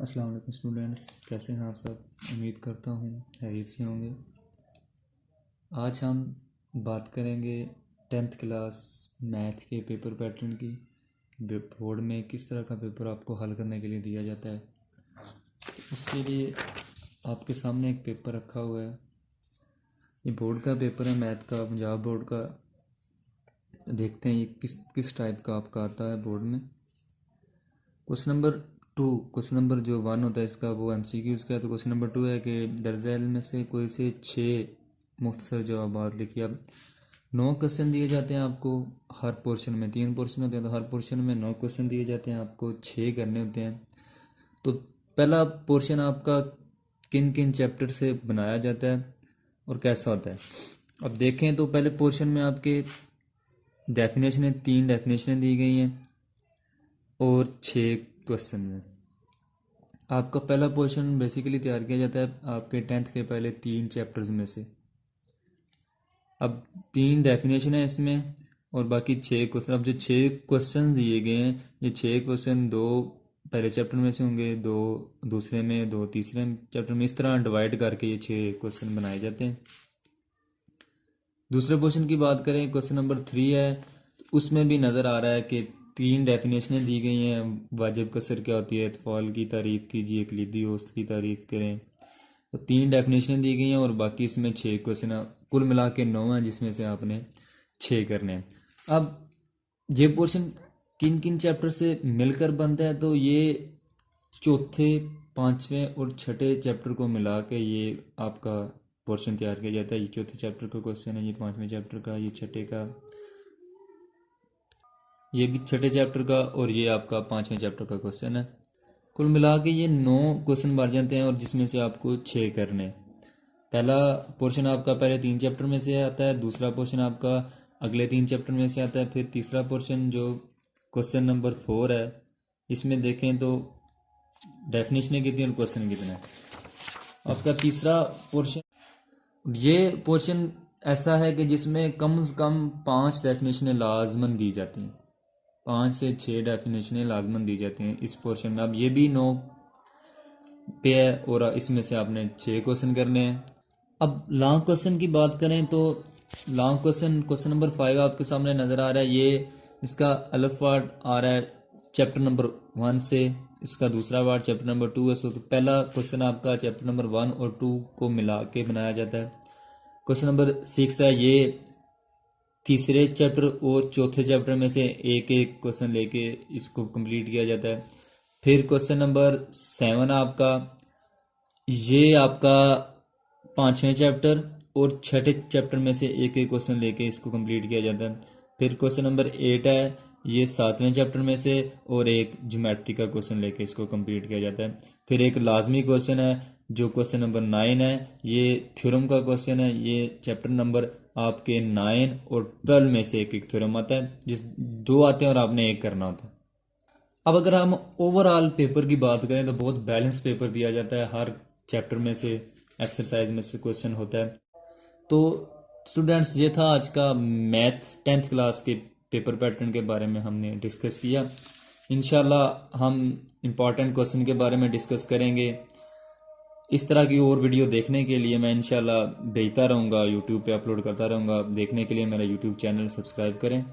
अस्सलाम वालेकुम स्टूडेंट्स, कैसे हैं आप सब। उम्मीद करता हूँ खैरियत से होंगे। आज हम बात करेंगे 10th क्लास मैथ के पेपर पैटर्न की। बोर्ड में किस तरह का पेपर आपको हल करने के लिए दिया जाता है। उसके लिए आपके सामने एक पेपर रखा हुआ है। ये बोर्ड का पेपर है, मैथ का, पंजाब बोर्ड का। देखते हैं ये किस किस टाइप का आपका आता है बोर्ड में। क्वेश्चन नंबर जो 1 होता है इसका, वो MCQs का है। तो क्वेश्चन नंबर 2 है कि दर्ज में से कोई से 6 मुख्तसर जवाबात लिखिए। अब 9 क्वेश्चन दिए जाते हैं आपको हर पोर्शन में। 3 पोर्शन होते हैं, तो हर पोर्शन में 9 क्वेश्चन दिए जाते हैं। आपको 6 करने होते हैं। तो पहला पोर्शन आपका किन किन चैप्टर से बनाया जाता है और कैसा होता है। अब देखें तो पहले पोर्शन में आपके डेफिनेशनें 3 डेफिनेशनें दी गई हैं और 6 क्वेश्चन हैं। आपका पहला पोर्शन बेसिकली तैयार किया जाता है आपके 10th के पहले 3 चैप्टर्स में से। अब 3 डेफिनेशन है इसमें और बाकी 6 क्वेश्चन। अब जो 6 क्वेश्चन दिए गए हैं, ये 6 क्वेश्चन 2 पहले चैप्टर में से होंगे, 2 दूसरे में, 2 तीसरे चैप्टर में। इस तरह डिवाइड करके ये 6 क्वेश्चन बनाए जाते हैं। दूसरे क्वेश्चन की बात करें, क्वेश्चन नंबर 3 है, तो उसमें भी नज़र आ रहा है कि 3 डेफिनेशनें दी गई हैं। वाजिब कसर क्या होती है, इत्फाल की तारीफ़ कीजिए, कलीदी औसत की तारीफ़ करें। तो 3 डेफिनेशनें दी गई हैं और बाकी इसमें 6 क्वेश्चन, कुल मिला के 9 हैं, जिसमें से आपने 6 करने हैं। अब ये पोर्शन किन किन चैप्टर से मिलकर बनता है, तो ये चौथे, पाँचवें और छठे चैप्टर को मिला के ये आपका पोर्शन तैयार किया जाता है। ये चौथे चैप्टर का क्वेश्चन है, ये पाँचवें चैप्टर का, ये छठे का, ये भी छठे चैप्टर का, और ये आपका पाँचवें चैप्टर का क्वेश्चन है। कुल मिला के ये 9 क्वेश्चन बन जाते हैं और जिसमें से आपको 6 करने। पहला पोर्शन आपका पहले 3 चैप्टर में से आता है, दूसरा पोर्शन आपका अगले 3 चैप्टर में से आता है, फिर तीसरा पोर्शन जो क्वेश्चन नंबर 4 है, इसमें देखें तो डेफिनेशनें कितनी और क्वेश्चन कितना है। आपका तीसरा पोर्शन, ये पोर्शन ऐसा है कि जिसमें कम से कम 5 डेफिनेशनें लाजमन दी जाती हैं। 5 से 6 डेफिनेशनें लाजमन दी जाती हैं इस पोर्शन में। अब ये भी 9 पे है और इसमें से आपने 6 क्वेश्चन करने हैं। अब लॉन्ग क्वेश्चन की बात करें तो लॉन्ग क्वेश्चन नंबर 5 आपके सामने नज़र आ रहा है। ये इसका अलफ वर्ड आ रहा है चैप्टर नंबर 1 से, इसका दूसरा वर्ड चैप्टर नंबर 2 है। तो पहला क्वेश्चन आपका चैप्टर नंबर 1 और 2 को मिला के बनाया जाता है। क्वेश्चन नंबर 6 है, ये तीसरे चैप्टर और चौथे चैप्टर में से एक एक क्वेश्चन लेके इसको कंप्लीट किया जाता है। फिर क्वेश्चन नंबर 7 आपका, ये आपका पाँचवें चैप्टर और छठे चैप्टर में से एक एक क्वेश्चन लेके इसको कंप्लीट किया जाता है। फिर क्वेश्चन नंबर 8 है, ये 7वें चैप्टर में से और एक ज्योमेट्री का क्वेश्चन लेके इसको कंप्लीट किया जाता है। फिर एक लाजमी क्वेश्चन है जो क्वेश्चन नंबर 9 है, ये थ्योरम का क्वेश्चन है। ये चैप्टर नंबर आपके 9 और 12 में से एक एक थ्योरम आता है, जिस 2 आते हैं और आपने एक करना होता है। अब अगर हम ओवरऑल पेपर की बात करें तो बहुत बैलेंस पेपर दिया जाता है। हर चैप्टर में से, एक्सरसाइज में से क्वेश्चन होता है। तो स्टूडेंट्स, ये था आज का मैथ 10th क्लास के पेपर पैटर्न के बारे में हमने डिस्कस किया। इंशाल्लाह हम इम्पॉर्टेंट क्वेश्चन के बारे में डिस्कस करेंगे। इस तरह की और वीडियो देखने के लिए मैं इंशाल्लाह भेजता रहूँगा, यूट्यूब पे अपलोड करता रहूँगा। देखने के लिए मेरा यूट्यूब चैनल सब्सक्राइब करें।